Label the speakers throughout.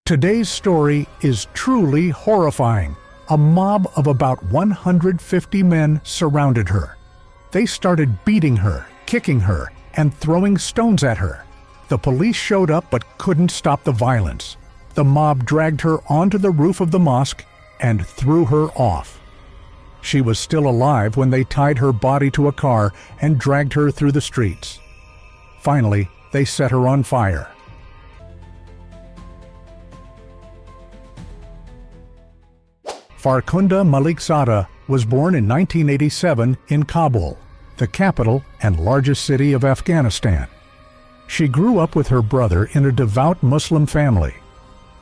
Speaker 1: Today's story is truly horrifying. A mob of about 150 men surrounded her. They started beating her, kicking her, and throwing stones at her. The police showed up but couldn't stop the violence. The mob dragged her onto the roof of the mosque and threw her off. She was still alive when they tied her body to a car and dragged her through the streets. Finally, they set her on fire. Farkhunda Malikzada was born in 1987 in Kabul, the capital and largest city of Afghanistan. She grew up with her brother in a devout Muslim family.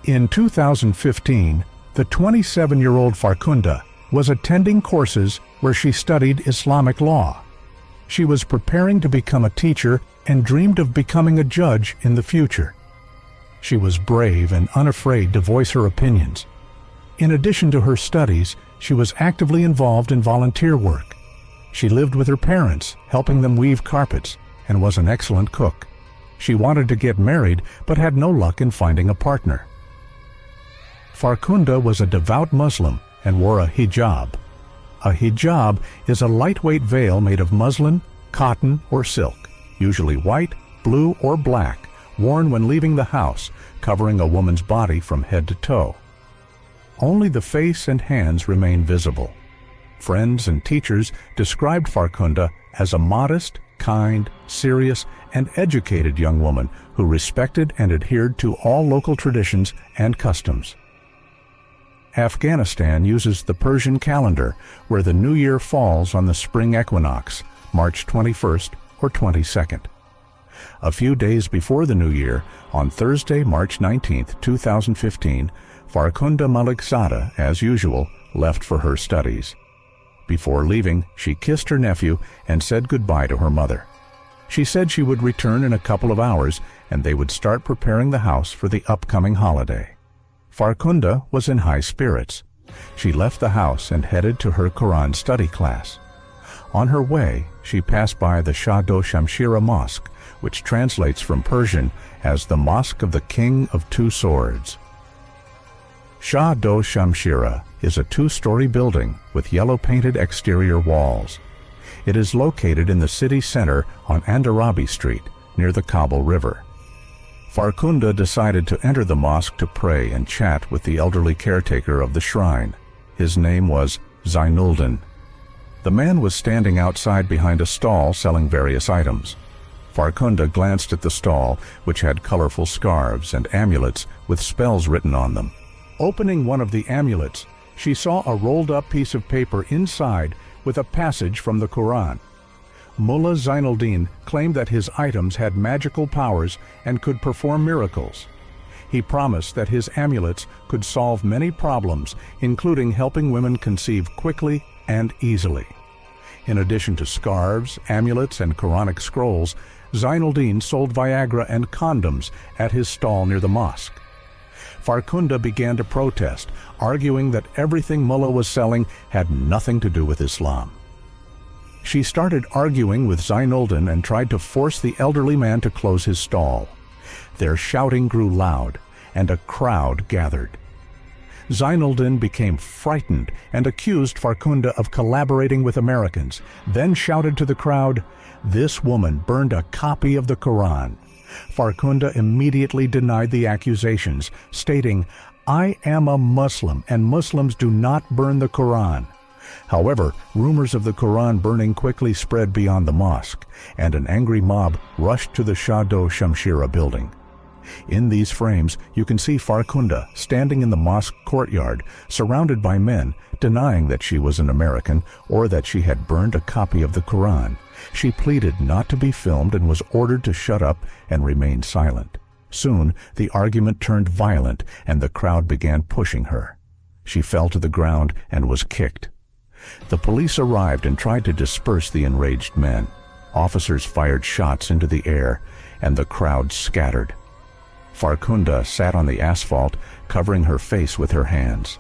Speaker 1: In 2015, the 27-year-old Farkhunda was attending courses where she studied Islamic law. She was preparing to become a teacher and dreamed of becoming a judge in the future. She was brave and unafraid to voice her opinions. In addition to her studies, she was actively involved in volunteer work. She lived with her parents, helping them weave carpets, and was an excellent cook. She wanted to get married, but had no luck in finding a partner. Farkhunda was a devout Muslim and wore a hijab. A hijab is a lightweight veil made of muslin, cotton, or silk, usually white, blue, or black, worn when leaving the house, covering a woman's body from head to toe. Only the face and hands remain visible. Friends and teachers described Farkhunda as a modest, kind, serious, and educated young woman who respected and adhered to all local traditions and customs. Afghanistan uses the Persian calendar, where the new year falls on the spring equinox, March 21st or 22nd. A few days before the new year, on Thursday, March 19th, 2015, Farkhunda Malikzada, as usual, left for her studies. Before leaving, she kissed her nephew and said goodbye to her mother. She said she would return in a couple of hours and they would start preparing the house for the upcoming holiday. Farkhunda was in high spirits. She left the house and headed to her Quran study class. On her way, she passed by the Shah do Shamshira Mosque, which translates from Persian as the Mosque of the King of Two Swords. Shah do Shamshira is a two-story building with yellow-painted exterior walls. It is located in the city center on Andarabi Street, near the Kabul River. Farkhunda decided to enter the mosque to pray and chat with the elderly caretaker of the shrine. His name was Zainuldin. The man was standing outside behind a stall selling various items. Farkhunda glanced at the stall, which had colorful scarves and amulets with spells written on them. Opening one of the amulets, she saw a rolled-up piece of paper inside with a passage from the Quran. Mullah Zainuldin claimed that his items had magical powers and could perform miracles. He promised that his amulets could solve many problems, including helping women conceive quickly and easily. In addition to scarves, amulets, and Quranic scrolls, Zainuldin sold Viagra and condoms at his stall near the mosque. Farkhunda began to protest, arguing that everything Mullah was selling had nothing to do with Islam. She started arguing with Zainuldin and tried to force the elderly man to close his stall. Their shouting grew loud, and a crowd gathered. Zainuldin became frightened and accused Farkhunda of collaborating with Americans, then shouted to the crowd, "This woman burned a copy of the Quran." Farkhunda immediately denied the accusations, stating, "I am a Muslim and Muslims do not burn the Quran." However, rumors of the Quran burning quickly spread beyond the mosque, and an angry mob rushed to the Shah do Shamshira building. In these frames, you can see Farkhunda standing in the mosque courtyard, surrounded by men, denying that she was an American or that she had burned a copy of the Quran. She pleaded not to be filmed and was ordered to shut up and remain silent. Soon, the argument turned violent and the crowd began pushing her. She fell to the ground and was kicked. The police arrived and tried to disperse the enraged men. Officers fired shots into the air, and the crowd scattered. Farkhunda sat on the asphalt, covering her face with her hands.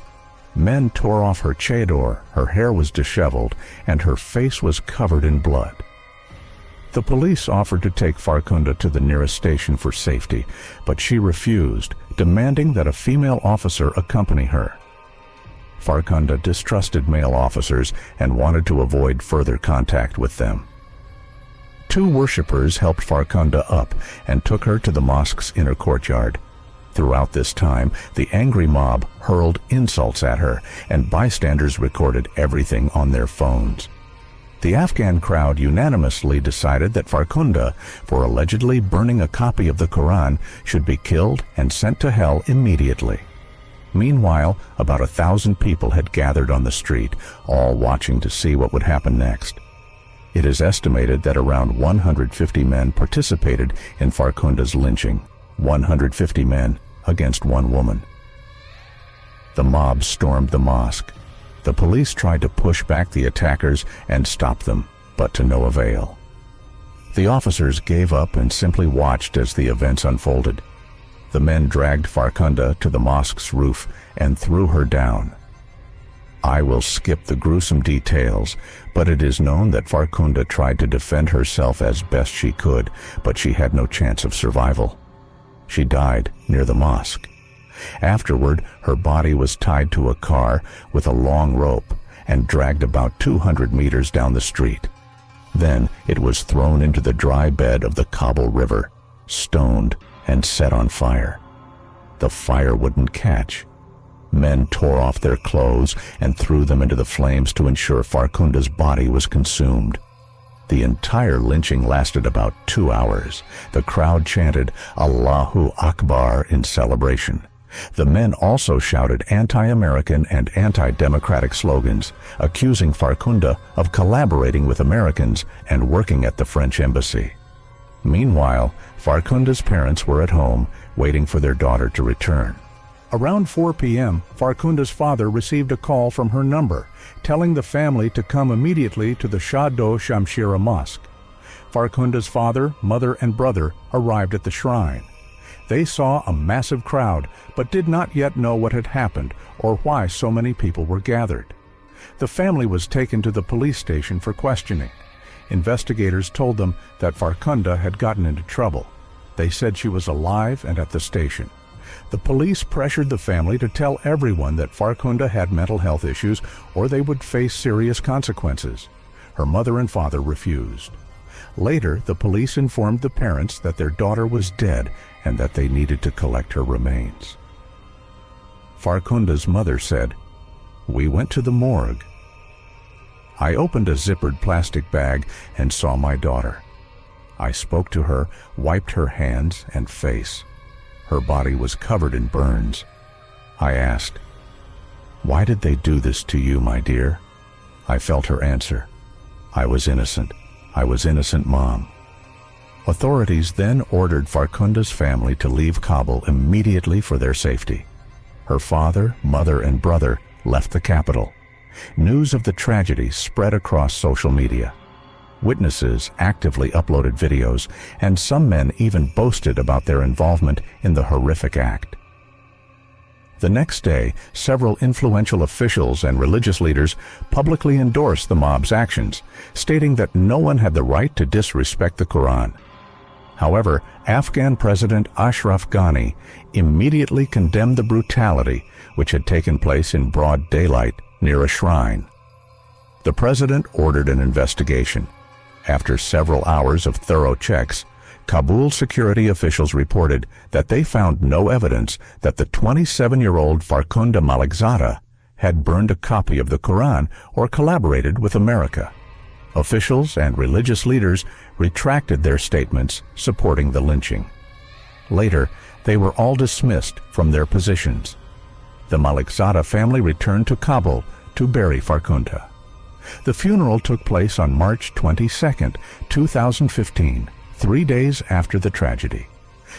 Speaker 1: Men tore off her chador, her hair was disheveled, and her face was covered in blood. The police offered to take Farkhunda to the nearest station for safety, but she refused, demanding that a female officer accompany her. Farkhunda distrusted male officers and wanted to avoid further contact with them. Two worshippers helped Farkhunda up and took her to the mosque's inner courtyard. Throughout this time, the angry mob hurled insults at her, and bystanders recorded everything on their phones. The Afghan crowd unanimously decided that Farkhunda, for allegedly burning a copy of the Quran, should be killed and sent to hell immediately. Meanwhile, about 1,000 people had gathered on the street, all watching to see what would happen next. It is estimated that around 150 men participated in Farkhunda's lynching, 150 men against one woman. The mob stormed the mosque. The police tried to push back the attackers and stop them, but to no avail. The officers gave up and simply watched as the events unfolded. The men dragged Farkhunda to the mosque's roof and threw her down. I will skip the gruesome details, but it is known that Farkhunda tried to defend herself as best she could, but she had no chance of survival. She died near the mosque. Afterward, her body was tied to a car with a long rope and dragged about 200 meters down the street. Then it was thrown into the dry bed of the Kabul River, stoned and set on fire. The fire wouldn't catch. Men tore off their clothes and threw them into the flames to ensure Farkhunda's body was consumed. The entire lynching lasted about 2 hours. The crowd chanted Allahu Akbar in celebration. The men also shouted anti-American and anti-democratic slogans, accusing Farkhunda of collaborating with Americans and working at the French embassy. Meanwhile, Farkhunda's parents were at home, waiting for their daughter to return. Around 4 p.m., Farkhunda's father received a call from her number, telling the family to come immediately to the Shah-Do Shamshira Mosque. Farkhunda's father, mother, and brother arrived at the shrine. They saw a massive crowd, but did not yet know what had happened or why so many people were gathered. The family was taken to the police station for questioning. Investigators told them that Farkhunda had gotten into trouble. They said she was alive and at the station. The police pressured the family to tell everyone that Farkhunda had mental health issues or they would face serious consequences. Her mother and father refused. Later, the police informed the parents that their daughter was dead and that they needed to collect her remains. Farkhunda's mother said, "We went to the morgue. I opened a zippered plastic bag and saw my daughter. I spoke to her, wiped her hands and face. Her body was covered in burns. I asked, 'Why did they do this to you, my dear?' I felt her answer, 'I was innocent. I was innocent, Mom.'" Authorities then ordered Farkhunda's family to leave Kabul immediately for their safety. Her father, mother, and brother left the capital. News of the tragedy spread across social media. Witnesses actively uploaded videos, and some men even boasted about their involvement in the horrific act. The next day, several influential officials and religious leaders publicly endorsed the mob's actions, stating that no one had the right to disrespect the Quran. However, Afghan President Ashraf Ghani immediately condemned the brutality which had taken place in broad daylight near a shrine. The president ordered an investigation. After several hours of thorough checks, Kabul security officials reported that they found no evidence that the 27-year-old Farkhunda Malikzada had burned a copy of the Quran or collaborated with America. Officials and religious leaders retracted their statements supporting the lynching. Later, they were all dismissed from their positions. The Malikzada family returned to Kabul to bury Farkhunda. The funeral took place on March 22, 2015, 3 days after the tragedy.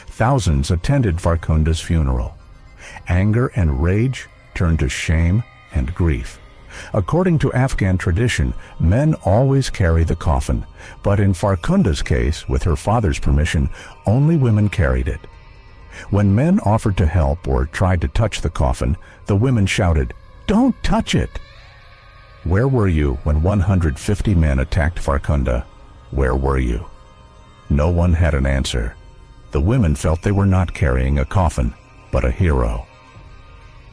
Speaker 1: Thousands attended Farkhunda's funeral. Anger and rage turned to shame and grief. According to Afghan tradition, men always carry the coffin, but in Farkhunda's case, with her father's permission, only women carried it. When men offered to help or tried to touch the coffin, the women shouted, "Don't touch it!" Where were you when 150 men attacked Farkhunda? Where were you? No one had an answer. The women felt they were not carrying a coffin, but a hero.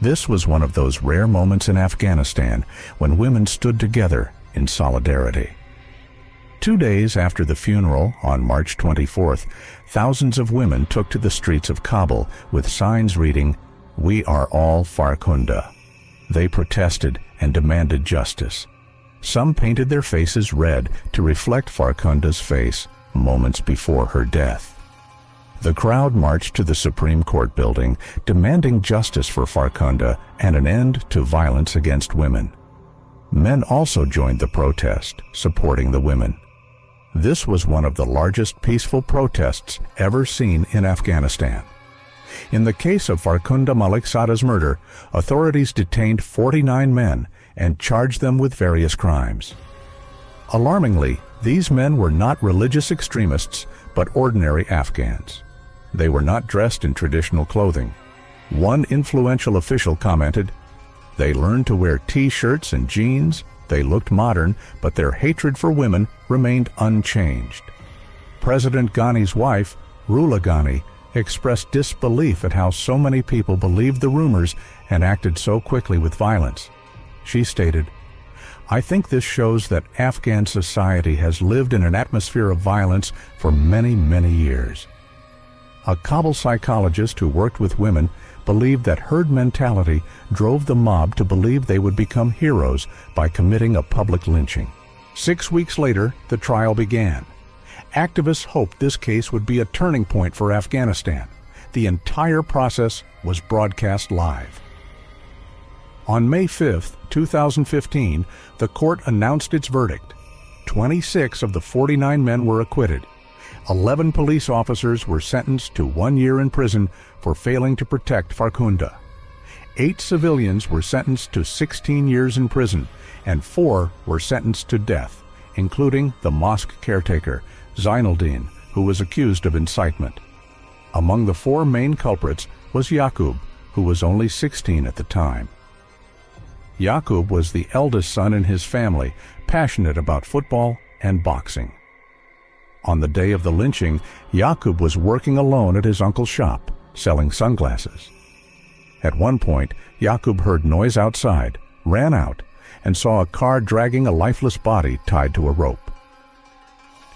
Speaker 1: This was one of those rare moments in Afghanistan when women stood together in solidarity. 2 days after the funeral, on March 24th, thousands of women took to the streets of Kabul with signs reading, "We are all Farkhunda." They protested and demanded justice. Some painted their faces red to reflect Farkhunda's face moments before her death. The crowd marched to the Supreme Court building, demanding justice for Farkhunda and an end to violence against women. Men also joined the protest, supporting the women. This was one of the largest peaceful protests ever seen in Afghanistan. In the case of Farkhunda Malikzada's murder, authorities detained 49 men and charged them with various crimes. Alarmingly, these men were not religious extremists, but ordinary Afghans. They were not dressed in traditional clothing. One influential official commented, "They learned to wear T-shirts and jeans. They looked modern, but their hatred for women remained unchanged." President Ghani's wife, Rula Ghani, expressed disbelief at how so many people believed the rumors and acted so quickly with violence. She stated, "I think this shows that Afghan society has lived in an atmosphere of violence for many, many years." A Kabul psychologist who worked with women believed that herd mentality drove the mob to believe they would become heroes by committing a public lynching. 6 weeks later, the trial began. Activists hoped this case would be a turning point for Afghanistan. The entire process was broadcast live. On May 5, 2015, the court announced its verdict. 26 of the 49 men were acquitted. 11 police officers were sentenced to 1 year in prison for failing to protect Farkhunda. 8 civilians were sentenced to 16 years in prison, and 4 were sentenced to death, including the mosque caretaker, Zainuddin, who was accused of incitement. Among the 4 main culprits was Yaqub, who was only 16 at the time. Yaqub was the eldest son in his family, passionate about football and boxing. On the day of the lynching, Yaqub was working alone at his uncle's shop, selling sunglasses. At one point, Yaqub heard noise outside, ran out, and saw a car dragging a lifeless body tied to a rope.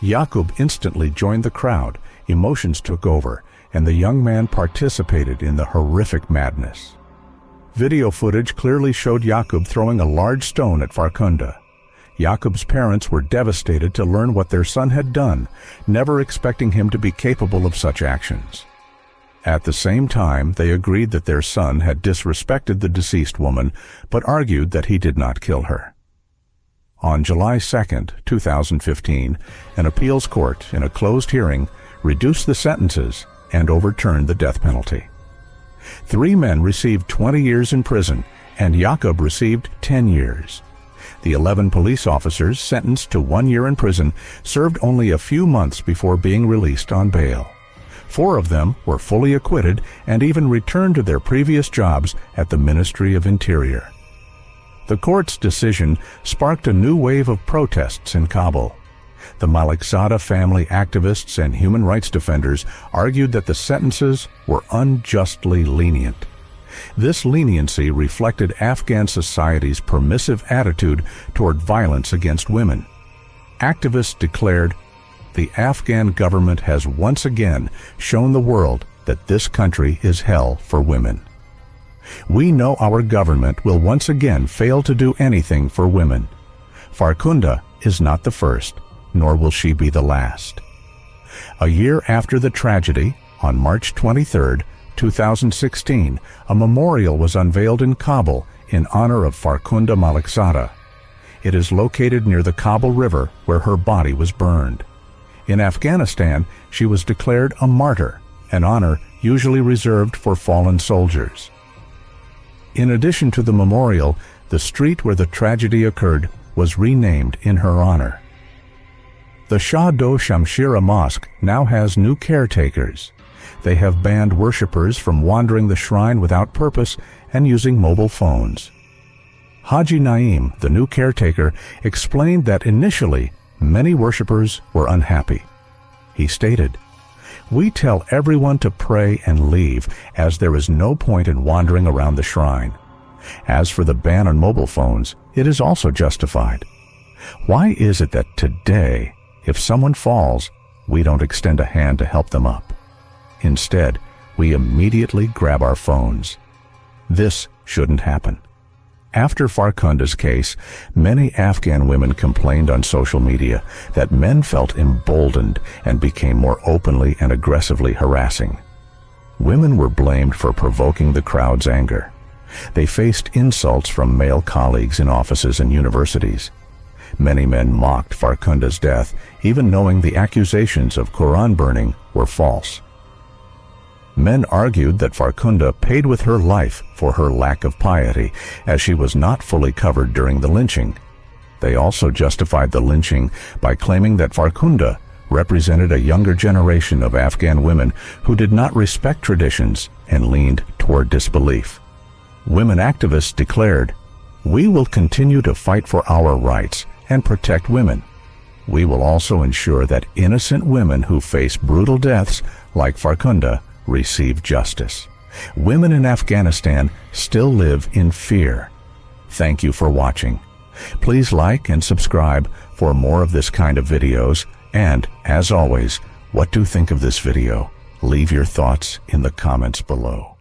Speaker 1: Yaqub instantly joined the crowd, emotions took over, and the young man participated in the horrific madness. Video footage clearly showed Yaqub throwing a large stone at Farkhunda. Yaqub's parents were devastated to learn what their son had done, never expecting him to be capable of such actions. At the same time, they agreed that their son had disrespected the deceased woman, but argued that he did not kill her. On July 2, 2015, an appeals court, in a closed hearing, reduced the sentences and overturned the death penalty. 3 men received 20 years in prison, and Yaqub received 10 years. The 11 police officers sentenced to 1 year in prison served only a few months before being released on bail. 4 of them were fully acquitted and even returned to their previous jobs at the Ministry of Interior. The court's decision sparked a new wave of protests in Kabul. The Malikzada family activists and human rights defenders argued that the sentences were unjustly lenient. This leniency reflected Afghan society's permissive attitude toward violence against women. Activists declared, "The Afghan government has once again shown the world that this country is hell for women. We know our government will once again fail to do anything for women. Farkhunda is not the first, nor will she be the last." A year after the tragedy, on March 23, 2016, a memorial was unveiled in Kabul in honor of Farkhunda Malikzada. It is located near the Kabul River, where her body was burned. In Afghanistan, she was declared a martyr, an honor usually reserved for fallen soldiers. In addition to the memorial, the street where the tragedy occurred was renamed in her honor. The Shah Do Shamshira Mosque now has new caretakers. They have banned worshippers from wandering the shrine without purpose and using mobile phones. Haji Naim, the new caretaker, explained that initially many worshippers were unhappy. He stated, "We tell everyone to pray and leave, as there is no point in wandering around the shrine. As for the ban on mobile phones, it is also justified. Why is it that today, if someone falls, we don't extend a hand to help them up? Instead, we immediately grab our phones. This shouldn't happen." After Farkhunda's case, many Afghan women complained on social media that men felt emboldened and became more openly and aggressively harassing. Women were blamed for provoking the crowd's anger. They faced insults from male colleagues in offices and universities. Many men mocked Farkhunda's death, even knowing the accusations of Quran burning were false. Men argued that Farkhunda paid with her life for her lack of piety, as she was not fully covered during the lynching. They also justified the lynching by claiming that Farkhunda represented a younger generation of Afghan women who did not respect traditions and leaned toward disbelief. Women activists declared, "We will continue to fight for our rights and protect women. We will also ensure that innocent women who face brutal deaths like Farkhunda receive justice." Women in Afghanistan still live in fear. Thank you for watching. Please like and subscribe for more of this kind of videos. And, as always, what do you think of this video? Leave your thoughts in the comments below.